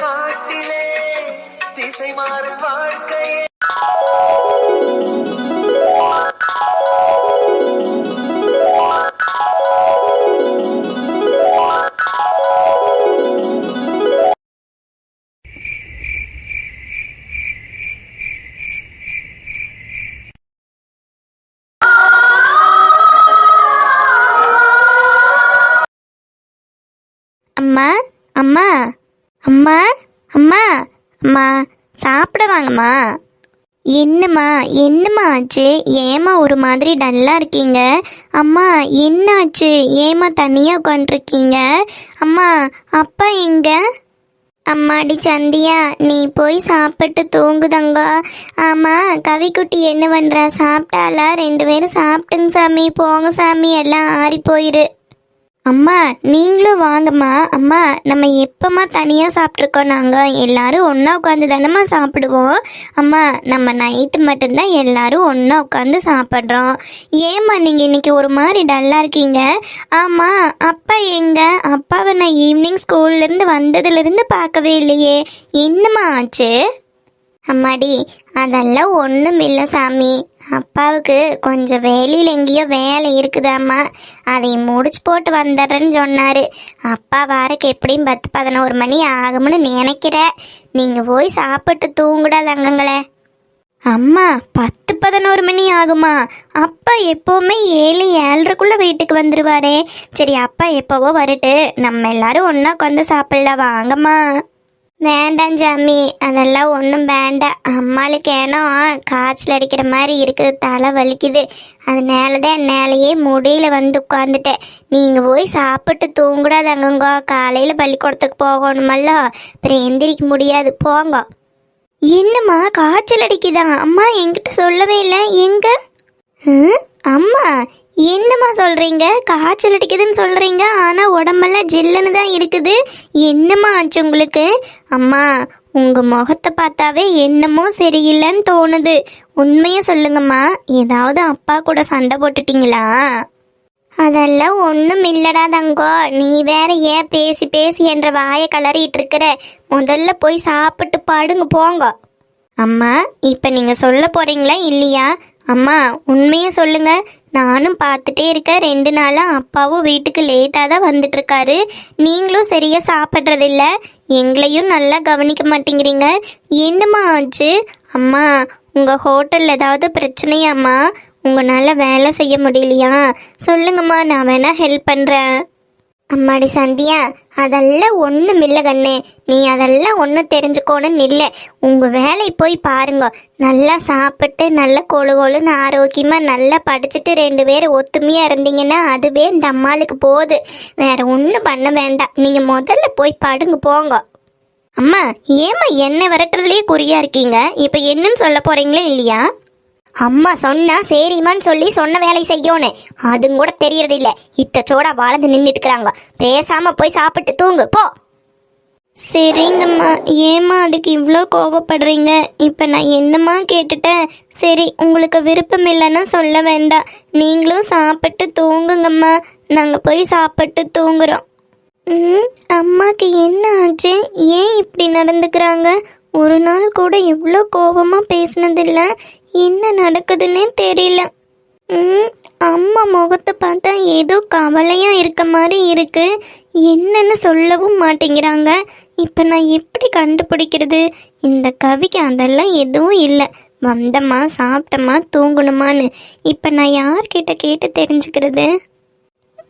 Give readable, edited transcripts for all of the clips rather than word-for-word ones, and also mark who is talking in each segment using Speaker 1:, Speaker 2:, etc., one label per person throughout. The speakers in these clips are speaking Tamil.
Speaker 1: காட்டிலே திசை மாறும் வாழ்க்கையே.
Speaker 2: அம்மா அம்மா அம்மா அம்மா அம்மா சாப்பிட வாங்கம்மா. என்னம்மா என்னம்மா ஆச்சு? ஏம்மா ஒரு மாதிரி டல்லாக இருக்கீங்க? அம்மா என்ன ஆச்சு? ஏம்மா தனியாக உட்காண்ட்ருக்கீங்க? அம்மா அப்பா எங்க? அம்மாடி சந்தியா, நீ போய் சாப்பிட்டு தூங்குதங்க. ஆமாம், கவிக்குட்டி என்ன பண்ணுறா? சாப்பிட்டாளா? 2 பேரும் சாப்பிட்டுங்க சாமி. போங்க சாமி, எல்லாம் ஆறி போயிரு. அம்மா நீங்களும் வாங்கம்மா. அம்மா நம்ம எப்போம்மா தனியாக சாப்பிட்ருக்கோம்? நாங்கள் எல்லாரும் ஒன்றா உட்காந்து தானம்மா சாப்பிடுவோம். அம்மா நம்ம நைட்டு மட்டும்தான் எல்லாரும் ஒன்றா உட்காந்து சாப்பிட்றோம். ஏம்மா நீங்கள் இன்றைக்கி ஒரு மாதிரி டல்லாக இருக்கீங்க? ஆமாம், அப்பா எங்கே? அப்பாவை நான் ஈவினிங் ஸ்கூல்லேருந்து வந்ததுலேருந்து பார்க்கவே இல்லையே. என்னம்மா ஆச்சு? அம்மாடி அதெல்லாம் ஒன்றும் இல்லை சாமி. அப்பாவுக்கு கொஞ்சம் வெளியில் எங்கேயோ வேலை இருக்குதாம்மா, அதை முடிச்சு போட்டு வந்துடுறேன்னு சொன்னார். அப்பா வாரக்கு எப்படியும் 10-11 மணி ஆகும்னு நினைக்கிறேன். நீங்கள் போய் சாப்பிட்டு தூங்குடாதங்களே. அம்மா 10-11 மணி ஆகுமா? அப்பா எப்போவுமே 7-7:30 வீட்டுக்கு வந்துடுவாரே. சரி அப்பா எப்போவோ வரட்டு, நம்ம எல்லாரும் ஒன்றா உட்காந்து சாப்பிடலாம் வாங்கம்மா. வேண்டாம் ஜாமி, அதெல்லாம் ஒன்றும் வேண்டாம். அம்மாளுக்கு ஏனோ காய்ச்சல் அடிக்கிற மாதிரி இருக்குது, தலை வலிக்குது. அதனால தான் என்னாலேயே முடியல வந்து உட்காந்துட்டேன். நீங்கள் போய் சாப்பிட்டு தூங்கிடாதங்கங்கோ. காலையில் பள்ளிக்கூடத்துக்கு போகணுமல்ல, அப்புறம் எந்திரிக்க முடியாது. போங்க. என்னம்மா காய்ச்சல் அடிக்குதா? அம்மா என்கிட்ட சொல்லவே இல்லை. எங்க? அம்மா என்னம்மா சொல்கிறீங்க? காய்ச்சல் அடிக்குதுன்னு சொல்கிறீங்க, ஆனால் உடம்பெல்லாம் ஜில்லுன்னு தான் இருக்குது. என்னம்மா ஆச்சு உங்களுக்கு? அம்மா உங்கள் முகத்தை பார்த்தாவே என்னமோ சரியில்லைன்னு தோணுது. உண்மையை சொல்லுங்கம்மா, ஏதாவது அப்பா கூட சண்டை போட்டுட்டீங்களா? அதெல்லாம் ஒன்றும் இல்லடா தங்கோ. நீ வேற ஏன் பேசி பேசி என்ற வாயை கலறிட்டு இருக்கிற? முதல்ல போய் சாப்பிட்டு படுங்க போங்க. அம்மா இப்போ நீங்கள் சொல்ல போகிறீங்களா இல்லையா? அம்மா உண்மையை சொல்லுங்க. நானும் பார்த்துட்டே இருக்கேன், 2 நாளாக அப்பாவும் வீட்டுக்கு லேட்டாக தான் வந்துட்டுருக்காரு. நீங்களும் சரியாக சாப்பிட்றதில்ல, எங்களையும் நல்லா கவனிக்க மாட்டேங்கிறீங்க. என்னம்மா ஆச்சு? அம்மா உங்கள் ஹோட்டலில் ஏதாவது பிரச்சனையாம்மா? உங்களால் வேலை செய்ய முடியலையா? சொல்லுங்கம்மா, நான் வேணால் ஹெல்ப் பண்ணுறேன். அம்மாடி சந்தியா, அதெல்லாம் ஒன்றும் இல்லை கண்ணு. நீ அதெல்லாம் ஒன்றும் தெரிஞ்சுக்கோணுன்னு இல்லை. உங்கள் வேலை போய் பாருங்க. நல்லா சாப்பிட்டு நல்லா கொழுன்னு ஆரோக்கியமாக நல்லா படிச்சுட்டு 2 பேரும் ஒத்துமையாக இருந்தீங்கன்னா அதுவே இந்த அம்மாளுக்கு போகுது. வேற ஒன்றும் பண்ண வேண்டாம். நீங்கள் முதல்ல போய் படுங்க போங்க. அம்மா ஏம்மா என்னை விரட்டுறதுலேயே குறியா இருக்கீங்க? இப்போ என்னன்னு சொல்ல போகிறீங்களே இல்லையா? அம்மா சொன்னா சரிம்மான்னு சொல்லி சொன்ன வேலை செய்யணும், அதுங்க கூட தெரியறது இல்லை. இத்தச்சோடா வாழ்ந்து நின்றுட்டு இருக்கிறாங்க. பேசாம போய் சாப்பிட்டு தூங்கு போ. சரிங்கம்மா. ஏம்மா அதுக்கு இவ்வளோ கோபப்படுறீங்க? இப்போ நான் என்னம்மா கேட்டுட்டேன்? சரி, உங்களுக்கு விருப்பம் இல்லைன்னா சொல்ல வேண்டாம். நீங்களும் சாப்பிட்டு தூங்குங்கம்மா. நாங்கள் போய் சாப்பிட்டு தூங்குறோம். அம்மாக்கு என்ன ஆச்சு? ஏன் இப்படி நடந்துக்கிறாங்க? ஒரு நாள் கூட இவ்வளோ கோபமாக பேசினதில்ல. என்ன நடக்குதுன்னே தெரியல. அம்மா முகத்தை பார்த்தா ஏதோ கவலையாக இருக்க மாதிரி இருக்கு. என்னன்னு சொல்லவும் மாட்டேங்கிறாங்க. இப்போ நான் எப்படி கண்டுபிடிக்கிறது? இந்த கவிக்கு அதெல்லாம் எதுவும் இல்லை. வந்தம்மா சாப்பிட்டம்மா தூங்கணுமான்னு. இப்போ நான் யார்கிட்ட கேட்டு தெரிஞ்சுக்கிறது?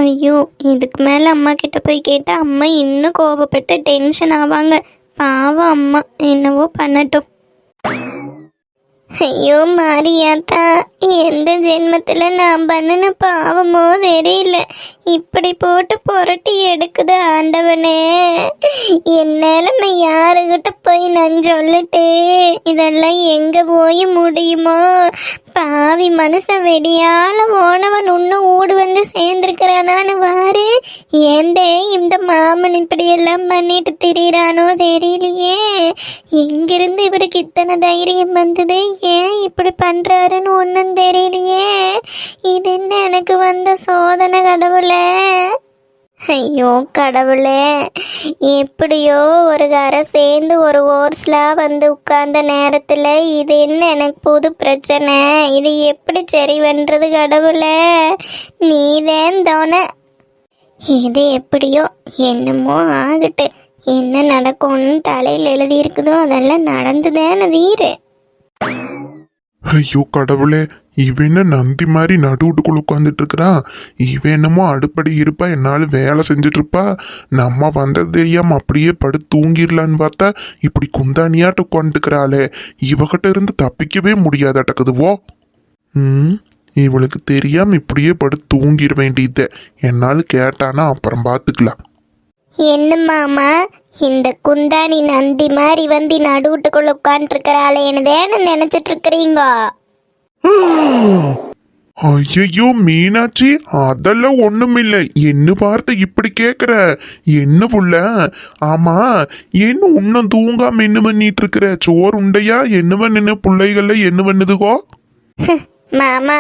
Speaker 2: ஐயோ, இதுக்கு மேலே அம்மா கிட்ட போய் கேட்டால் அம்மா இன்னும் கோபப்பட்டு டென்ஷன் ஆவாங்க. பாவம் அம்மா, என்னவோ பண்ணட்டும். ஐயோ மாரியாத்தா, எந்த ஜென்மத்தில் நான் பண்ணின பாவமோ தெரியல. இப்படி போட்டு புரட்டி எடுக்குது ஆண்டவனே. என் நிலைமை யாருக்கிட்ட போய் நான் சொல்லிட்டு இதெல்லாம் எங்கே போய் முடியுமோ? பாவி மனுஷன் வெடியால போனவன் இன்னும் ஊடு வந்து சேர்ந்துருக்கிறானான்னு வாரு. ஏந்தே இந்த மாமன் இப்படியெல்லாம் பண்ணிட்டு திரியிறானோ தெரியலையே. எங்கிருந்து இவருக்கு இத்தனை தைரியம் வந்தது? ஏன் இப்படி பண்ணுறாருன்னு ஒன்றும் தெரியலையே. இது என்ன எனக்கு வந்த சோதனை கடவுளே. ஐயோ கடவுளே, எப்படியோ ஒரு கரை சேர்ந்து ஒரு ஓர்ஸ்லாம் வந்து உட்கார்ந்த நேரத்தில் இது என்ன எனக்கு புது பிரச்சனை, இது எப்படி சரி பண்ணுறது கடவுளே, நீதான் தோணை. இது எப்படியோ என்னமோ ஆகட்டு, என்ன நடக்கும்னு தலையில் எழுதியிருக்குதோ அதெல்லாம் நடந்துதானே தீரு.
Speaker 3: ஐயோ கடவுளே, இவன் என்ன நந்தி மாதிரி நடுவுட்டுக்குள்ள உட்காந்துட்டு இருக்கிறா. இவன் என்னமோ அடுப்படி இருப்பா, என்னால வேலை செஞ்சுட்டு இருப்பா. நம்ம வந்தது தெரியாம அப்படியே படுத்து தூங்கிடலான்னு பார்த்தா இப்படி குந்தானியாட்டு உட்காந்துக்கிறாளே. இவகிட்ட இருந்து தப்பிக்கவே முடியாதட்டக்குதுவோ. இவளுக்கு தெரியாம இப்படியே படுத்து தூங்கிட வேண்டியது. என்னாலும் கேட்டானா அப்புறம் பார்த்துக்கலாம்.
Speaker 2: என்ன மாமா, இந்த குந்தாணி நந்தி மாதிரி வந்து நடுவுட்டுக்குள்ள உட்காந்துருக்கிறாளேன்னு தானே நினைச்சிட்டு இருக்கிறீங்க?
Speaker 3: ஐயோ மீனாட்சி, அதெல்லாம் ஒண்ணுமில்லை. என்ன பார்த்து இப்படி கேக்குற? என்ன புள்ள? ஆமா, என்ன இன்னும் தூங்காம என்ன பண்ணிட்டு இருக்கிற? சோறு உண்டையா? என்ன பண்ணு பிள்ளைகள்ல என்ன பண்ணுதுகோ?
Speaker 2: மாமா,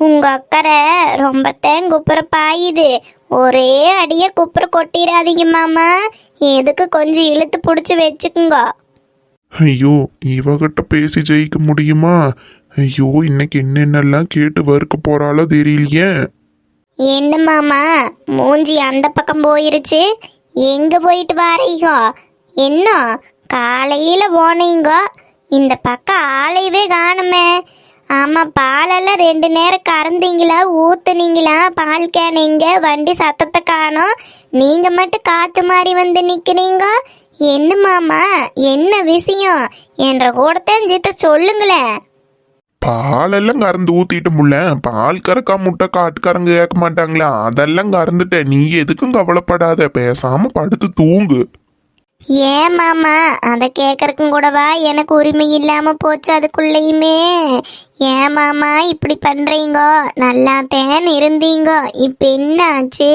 Speaker 2: உங்க அக்கறை ரொம்ப குப்புற பாயுது. ஒரே அடிய குப்புற கொட்டிடாதீங்க மாமா, எதுக்கு கொஞ்சம் இழுத்து பிடிச்சி வச்சுக்குங்க.
Speaker 3: ஐயோ, இவகிட்ட பேசி ஜெயிக்க முடியுமா? ஐயோ, இன்னைக்கு என்னென்னலாம் கேட்டு வறுக்க போறாளோ தெரியலையே.
Speaker 2: என்ன மாமா, மூஞ்சி அந்த பக்கம் போயிருச்சு, எங்க போயிட்டு வாரீங்க? என்ன காலையில போனீங்க, இந்த பக்கம் ஆளையவே காணுமே. ஆமா, பாலெல்லாம் 2 நேரம் கறந்தீங்களா, ஊத்துனீங்களா? பால் கேனீங்க, வண்டி சத்தத்தை காணோம், நீங்க மட்டும் காத்து மாதிரி வந்து நிக்கிறீங்க. என்ன மாமா, என்ன விஷயம் என்ற கூடத்தான் சித்த சொல்லுங்களேன்.
Speaker 3: பாலெல்லாம் கறந்து ஊத்திட்டு முல்ல, பால் கறக்கா முட்டை காட்டுக்காரங்க கேட்க மாட்டாங்களா? அதெல்லாம் கறந்துட்ட. நீ எதுக்கும் கவலைப்படாத, பேசாம படுத்து தூங்கு.
Speaker 2: ஏன் மாமா, அதை கேட்கறக்கும் கூடவா எனக்கு உரிமை இல்லாம போச்சு அதுக்குள்ளேயுமே? ஏன் மாமா இப்படி பண்றீங்க? நல்லாத்தேன் இருந்தீங்க, இப்ப என்ன ஆச்சு?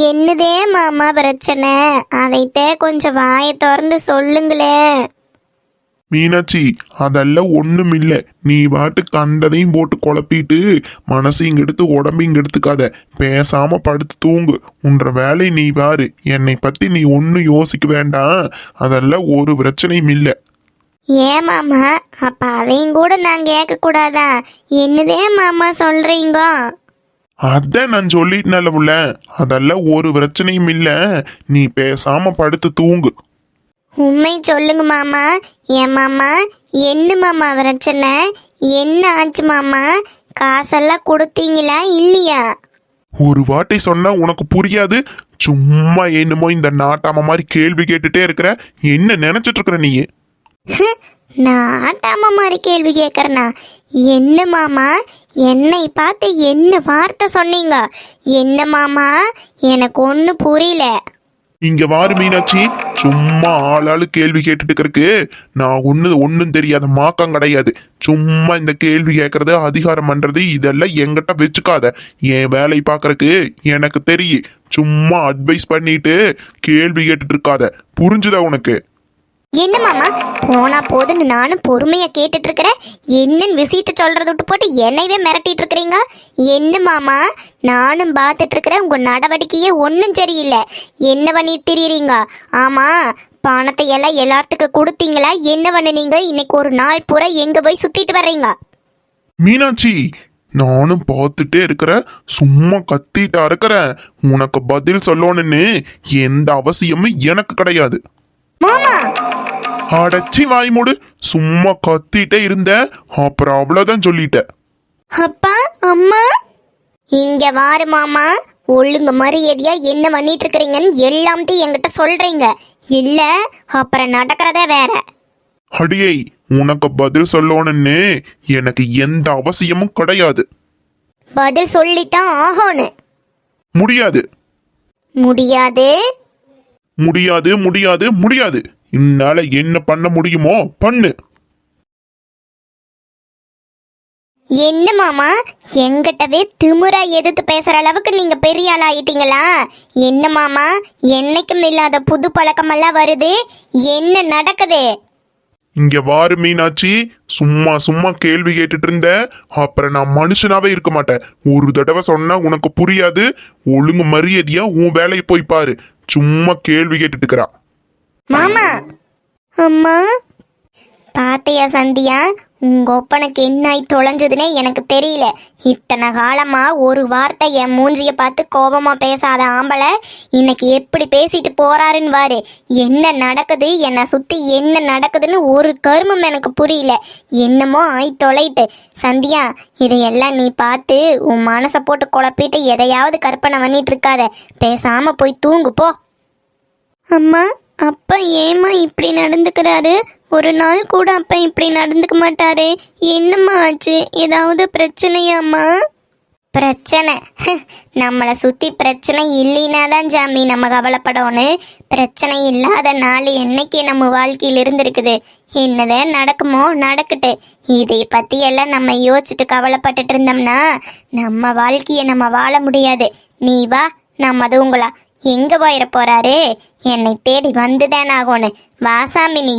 Speaker 2: என்னதே மாமா பிரச்சனை? அதைத்தே கொஞ்சம் வாயை திறந்து சொல்லுங்களேன்.
Speaker 3: மீனாட்சி, அதெல்லாம் ஒண்ணும் இல்ல. நீ பாட்டு கண்டதையும் போட்டு குழப்பிட்டு மனசையும் எடுத்து உடம்பையும் எடுத்துக்காத. பேசாம படுத்து தூங்கு. உன்ற வேலை நீ பாரு. என்னை பத்தி நீ ஒன்னும் யோசிக்க வேண்டாம். அதெல்லாம் ஒரு பிரச்சனையும் இல்லை.
Speaker 2: ஏன் மாமா, அப்ப அதையும் கூட நான் கேட்க கூடாதா? என்னதே மாமா சொல்றீங்க?
Speaker 3: அதான் நான் சொல்லிட்டேன்ல புள்ள, அதெல்லாம் ஒரு பிரச்சனையும் இல்ல. நீ பேசாம படுத்து தூங்கு.
Speaker 2: உண்மை சொல்லுங்க மாமா. ஏன் மாமா, என்ன மாமா பிரச்சனை? என்ன ஆச்சு மாமா? காசெல்லாம் கொடுத்தீங்களா இல்லையா?
Speaker 3: ஒரு வாட்டி சொன்னா உனக்கு புரியாது. சும்மா என்னமோ இந்த நாட்டாம மாதிரி கேள்வி கேட்டுட்டே இருக்கிற. என்ன நினைச்சிட்டு இருக்கிற நீ?
Speaker 2: நாட்டாம மாதிரி கேள்வி கேட்கறனா? என்ன மாமா, என்னை பார்த்து என்ன வார்த்தை சொன்னீங்க? என்ன மாமா, எனக்கு ஒண்ணு புரியல.
Speaker 3: இங்க வாரு மீனாட்சி, சும்மா ஆளாளு கேள்வி கேட்டுட்டு இருக்கறக்கு நான் ஒன்னும் தெரியாத மாக்கம் கிடையாது. சும்மா இந்த கேள்வி கேட்கறது, அதிகாரம் பண்றது இதெல்லாம் என்கிட்ட வச்சுக்காத. என் வேலை பாக்குறக்கு எனக்கு தெரியும். சும்மா அட்வைஸ் பண்ணிட்டு கேள்வி கேட்டுட்டு இருக்காத. புரிஞ்சுதா உனக்கு?
Speaker 2: என்ன மாமா, போனா போதுன்னு நானும் பொறுமையா கேட்டுட்டு இருக்கிறேன். என்னன்னு விஷயத்த சொல்றத விட்டு போட்டு என்னையவே மிரட்டிட்டு இருக்கிறீங்க. என்ன மாமா, நானும் பார்த்துட்டு இருக்கிறேன். உங்க நடவடிக்கையே ஒன்றும் சரியில்லை. என்ன பண்ணிட்டு திரியுறீங்க? ஆமா, பணத்தை எல்லாம் எல்லாத்துக்கும் கொடுத்தீங்களா? என்ன பண்ணுனீங்க? இன்னைக்கு ஒரு நாள் பூரா எங்க போய் சுத்திட்டு வர்றீங்க?
Speaker 3: மீனாட்சி, நானும் பார்த்துட்டே இருக்கிறேன். சும்மா கத்திட்டா இருக்கிறேன். உனக்கு பதில் சொல்லணும்னு எந்த அவசியமும் எனக்கு கிடையாது.
Speaker 2: மாமா,
Speaker 3: அடைச்சி வாய் மூடு. சும்மா கத்திட்டே இருந்த, அப்புறம் அவ்வளவுதான் சொல்லிட்ட.
Speaker 2: அப்பா அம்மா, இங்க வாரு மாமா. ஒழுங்கு மரியாதையா என்ன பண்ணிட்டு இருக்கிறீங்கன்னு எல்லாத்தையும் என்கிட்ட சொல்றீங்க இல்ல, அப்புறம் நடக்கிறதே வேற.
Speaker 3: அடியை, உனக்கு பதில் சொல்லணும்னு எனக்கு எந்த அவசியமும் கிடையாது.
Speaker 2: பதில் சொல்லித்தான் ஆகணும்.
Speaker 3: முடியாது
Speaker 2: முடியாது
Speaker 3: முடியாது முடியாது முடியாது. என்னால என்ன பண்ண முடியுமோ பண்ணு.
Speaker 2: என்ன மாமா, எங்கிட்டவே திமுறா எதிர்த்து பேசுற அளவுக்கு நீங்க பெரிய ஆள் ஆயிட்டீங்களா? என்ன மாமா, என்னைக்கும் இல்லாத புது பழக்கமெல்லாம் வருது. என்ன நடக்குது?
Speaker 3: இங்க வாரு மீனாட்சி, சும்மா சும்மா கேள்வி கேட்டுட்டு இருந்த அப்புறம் நான் மனுஷனாவே இருக்க மாட்டேன். ஒரு தடவை சொன்னா உனக்கு புரியாது. ஒழுங்கு மரியாதையா உன் வேலையை போய் பாரு. சும்மா கேள்வி கேட்டுட்டு இருக்கிறா.
Speaker 2: மாமா அம்மா பாத்தையா சந்தியா, உங்க ஒப்பனுக்கு என்ன ஆகி தொலைஞ்சதுன்னே எனக்கு தெரியல. இத்தனை காலமா ஒரு வார்த்தை என் மூஞ்சிய பார்த்து கோபமா பேசாத ஆம்பளை இன்னைக்கு எப்படி பேசிட்டு போறாருன்னு பாரு. என்ன நடக்குது, என்னை சுத்தி என்ன நடக்குதுன்னு ஒரு கருமம் எனக்கு புரியல. என்னமோ ஆகி தொலைட்டு. சந்தியா, இதையெல்லாம் நீ பார்த்து உன் மனசை போட்டு குழப்பிட்டு எதையாவது கற்பனை பண்ணிட்டு இருக்காத. பேசாம போய் தூங்கு போ. அம்மா, அப்பா ஏம்மா இப்படி நடந்துக்கிறாரு? ஒரு நாள் கூட அப்பா இப்படி நடந்துக்க மாட்டாரே. என்னம்மா ஆச்சு? ஏதாவது பிரச்சனையாம்மா? பிரச்சனை? நம்மளை சுற்றி பிரச்சனை இல்லைன்னா தான் ஜாமி நம்ம கவலைப்படணும். பிரச்சனை இல்லாத நாள் என்னைக்கு நம்ம வாழ்க்கையில் இருந்திருக்குது. என்னதான் நடக்குமோ நடக்கட்டு. இதை பற்றியெல்லாம் நம்ம யோசிச்சுட்டு கவலைப்பட்டுட்டு இருந்தோம்னா நம்ம வாழ்க்கையை நம்ம வாழ முடியாது. நீ வா, நம்ம அதுங்களா எங்கே போயிட போறாரு? என்னை தேடி வந்துதான் ஆகணும். வாசாமி நீ.